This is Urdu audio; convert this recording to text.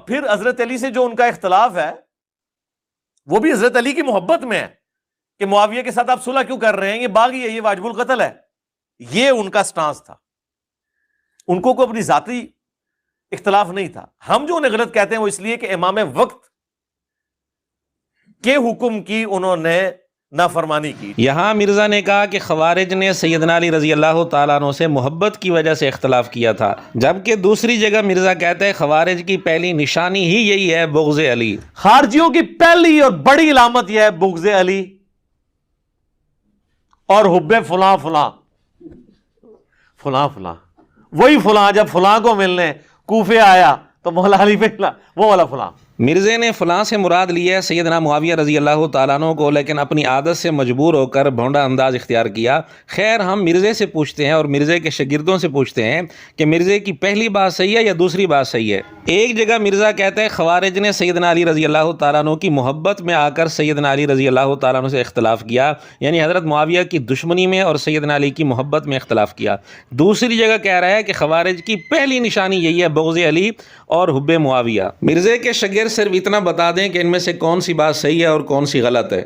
پھر حضرت علی سے جو ان کا اختلاف ہے وہ بھی حضرت علی کی محبت میں ہے کہ معاویہ کے ساتھ آپ صلح کیوں کر رہے ہیں، یہ باغی ہے، یہ واجب القتل ہے، یہ ان کا سٹانس تھا، ان کو کوئی اپنی ذاتی اختلاف نہیں تھا۔ ہم جو انہیں غلط کہتے ہیں وہ اس لیے کہ امام وقت کے حکم کی انہوں نے نافرمانی کی۔ یہاں مرزا نے کہا کہ خوارج نے سیدنا علی رضی اللہ تعالیٰ عنہ سے محبت کی وجہ سے اختلاف کیا تھا، جبکہ دوسری جگہ مرزا کہتے ہیں خوارج کی پہلی نشانی ہی یہی ہے بغض علی۔ خارجیوں کی پہلی اور بڑی علامت یہ ہے بغض علی اور حب فلاں فلاں فلاں فلاں، وہی فلاں جب فلاں کو ملنے کوفے آیا تو مولا علی پہ وہ والا فلاں۔ مرزے نے فلاں سے مراد لیا ہے سیدنا معاویہ رضی اللہ تعالیٰ عنہ کو، لیکن اپنی عادت سے مجبور ہو کر بھونڈا انداز اختیار کیا۔ خیر ہم مرزے سے پوچھتے ہیں اور مرزے کے شاگردوں سے پوچھتے ہیں کہ مرزے کی پہلی بات صحیح ہے یا دوسری بات صحیح ہے؟ ایک جگہ مرزا کہتے ہیں خوارج نے سیدنا علی رضی اللہ تعالیٰ عنہ کی محبت میں آ کر سیدنا علی رضی اللہ تعالیٰ عنہ سے اختلاف کیا، یعنی حضرت معاویہ کی دشمنی میں اور سیدنا علی کی محبت میں اختلاف کیا۔ دوسری جگہ کہہ رہا ہے کہ خوارج کی پہلی نشانی یہی ہے بغض علی اور حب معاویہ۔ مرزے کے شاگرد صرف اتنا بتا دیں کہ ان میں سے کون سی بات صحیح ہے اور کون سی غلط ہے۔